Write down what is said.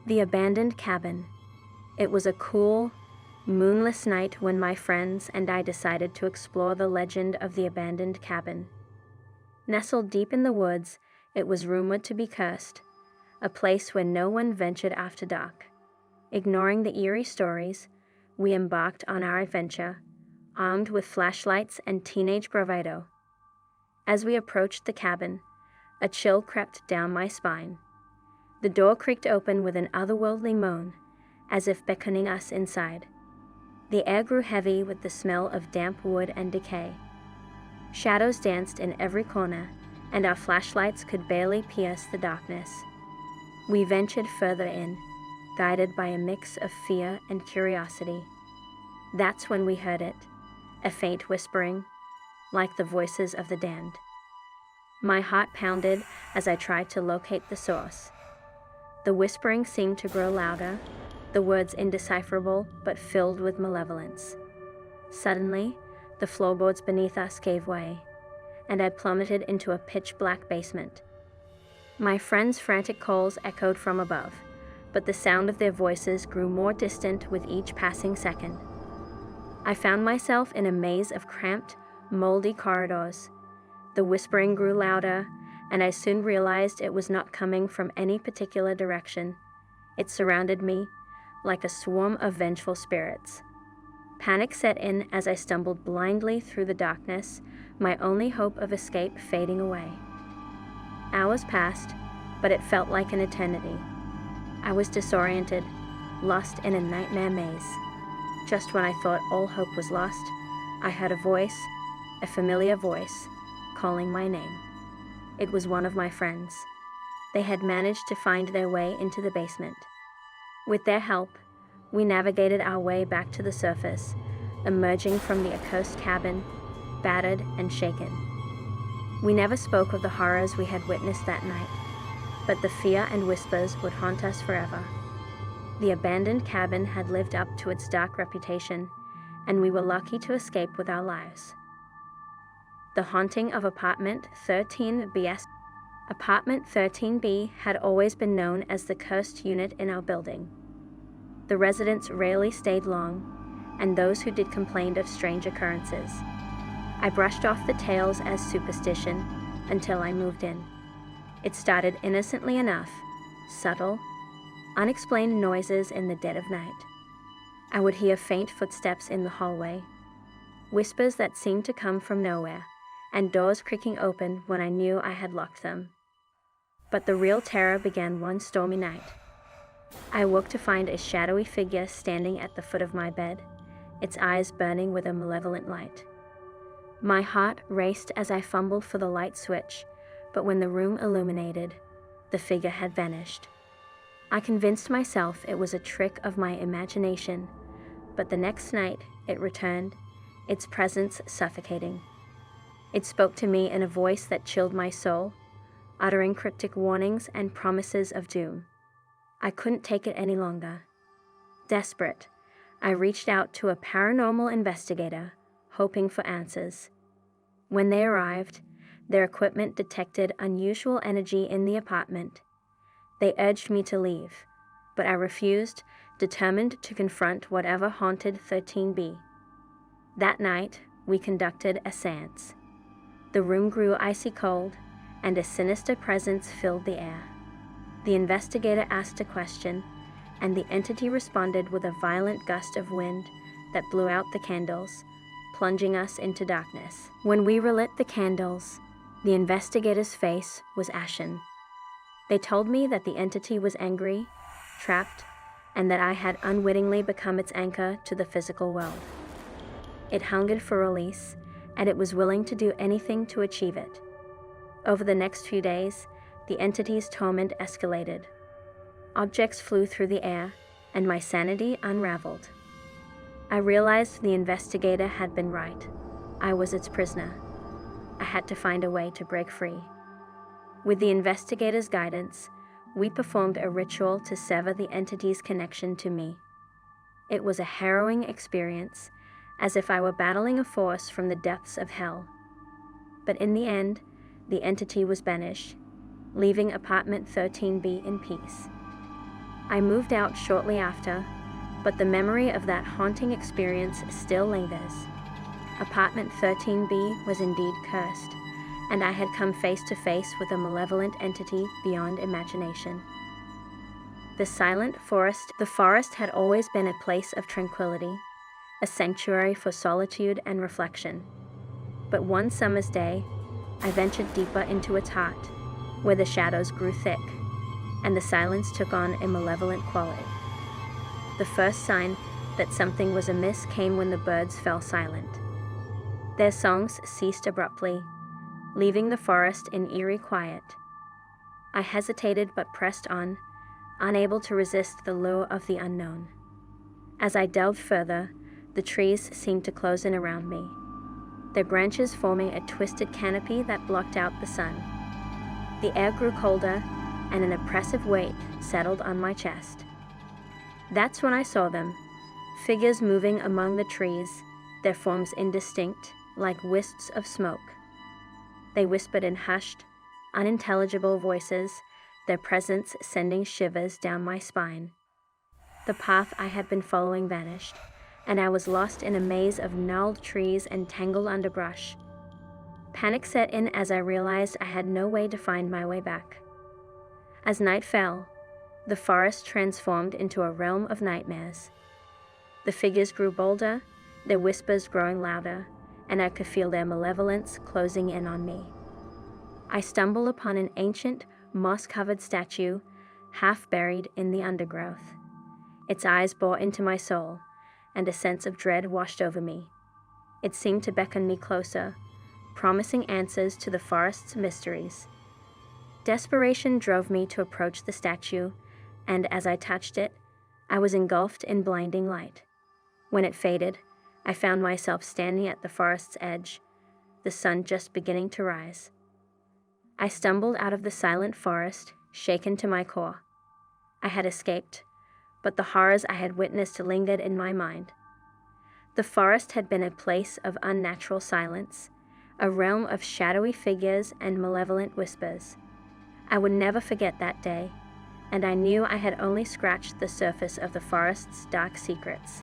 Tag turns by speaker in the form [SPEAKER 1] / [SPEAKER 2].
[SPEAKER 1] The abandoned cabin. It was a cool, moonless night when my friends and I decided to explore the legend of the abandoned cabin. Nestled deep in the woods, it was rumored to be cursed, a place where no one ventured after dark. Ignoring the eerie stories, we embarked on our adventure, armed with flashlights and teenage bravado. As we approached the cabin, a chill crept down my spine. The door creaked open with an otherworldly moan, as if beckoning us inside. The air grew heavy with the smell of damp wood and decay. Shadows danced in every corner, and our flashlights could barely pierce the darkness. We ventured further in, guided by a mix of fear and curiosity. That's when we heard it, a faint whispering, like the voices of the damned. My heart pounded as I tried to locate the source. The whispering seemed to grow louder, the words indecipherable but filled with malevolence. Suddenly, the floorboards beneath us gave way, and I plummeted into a pitch-black basement. My friends' frantic calls echoed from above, but the sound of their voices grew more distant with each passing second. I found myself in a maze of cramped, moldy corridors. The whispering grew louder, and I soon realized it was not coming from any particular direction. It surrounded me, like a swarm of vengeful spirits. Panic set in as I stumbled blindly through the darkness, my only hope of escape fading away. Hours passed, but it felt like an eternity. I was disoriented, lost in a nightmare maze. Just when I thought all hope was lost, I heard a voice, a familiar voice, calling my name. It was one of my friends. They had managed to find their way into the basement. With their help, we navigated our way back to the surface, emerging from the accursed cabin, battered and shaken. We never spoke of the horrors we had witnessed that night, but the fear and whispers would haunt us forever. The abandoned cabin had lived up to its dark reputation, and we were lucky to escape with our lives. The haunting of Apartment 13B. Apartment 13B had always been known as the cursed unit in our building. The residents rarely stayed long, and those who did complained of strange occurrences. I brushed off the tales as superstition until I moved in. It started innocently enough, subtle, unexplained noises in the dead of night. I would hear faint footsteps in the hallway, whispers that seemed to come from nowhere, and doors creaking open when I knew I had locked them. But the real terror began one stormy night. I woke to find a shadowy figure standing at the foot of my bed, its eyes burning with a malevolent light. My heart raced as I fumbled for the light switch, but when the room illuminated, the figure had vanished. I convinced myself it was a trick of my imagination, but the next night it returned, its presence suffocating. It spoke to me in a voice that chilled my soul, uttering cryptic warnings and promises of doom. I couldn't take it any longer. Desperate, I reached out to a paranormal investigator, hoping for answers. When they arrived, their equipment detected unusual energy in the apartment. They urged me to leave, but I refused, determined to confront whatever haunted 13B. That night, we conducted a séance. The room grew icy cold, and a sinister presence filled the air. The investigator asked a question, and the entity responded with a violent gust of wind that blew out the candles, plunging us into darkness. When we relit the candles, the investigator's face was ashen. They told me that the entity was angry, trapped, and that I had unwittingly become its anchor to the physical world. It hungered for release, and it was willing to do anything to achieve it. Over the next few days, the entity's torment escalated. Objects flew through the air, and my sanity unraveled. I realized the investigator had been right. I was its prisoner. I had to find a way to break free. With the investigator's guidance, we performed a ritual to sever the entity's connection to me. It was a harrowing experience, as if I were battling a force from the depths of hell. But in the end, the entity was banished, leaving Apartment 13B in peace. I moved out shortly after, but the memory of that haunting experience still lingers. Apartment 13B was indeed cursed, and I had come face to face with a malevolent entity beyond imagination. The forest had always been a place of tranquility, a sanctuary for solitude and reflection. But one summer's day, I ventured deeper into its heart, where the shadows grew thick, and the silence took on a malevolent quality. The first sign that something was amiss came when the birds fell silent. Their songs ceased abruptly, leaving the forest in eerie quiet. I hesitated but pressed on, unable to resist the lure of the unknown. As I delved further, the trees seemed to close in around me, their branches forming a twisted canopy that blocked out the sun. The air grew colder, and an oppressive weight settled on my chest. That's when I saw them, figures moving among the trees, their forms indistinct, like wisps of smoke. They whispered in hushed, unintelligible voices, their presence sending shivers down my spine. The path I had been following vanished, and I was lost in a maze of gnarled trees and tangled underbrush. Panic set in as I realized I had no way to find my way back. As night fell, the forest transformed into a realm of nightmares. The figures grew bolder, their whispers growing louder, and I could feel their malevolence closing in on me. I stumbled upon an ancient, moss-covered statue, half buried in the undergrowth. Its eyes bore into my soul, and a sense of dread washed over me. It seemed to beckon me closer, promising answers to the forest's mysteries. Desperation drove me to approach the statue, and as I touched it, I was engulfed in blinding light. When it faded, I found myself standing at the forest's edge, the sun just beginning to rise. I stumbled out of the silent forest, shaken to my core. I had escaped, but the horrors I had witnessed lingered in my mind. The forest had been a place of unnatural silence, a realm of shadowy figures and malevolent whispers. I would never forget that day, and I knew I had only scratched the surface of the forest's dark secrets.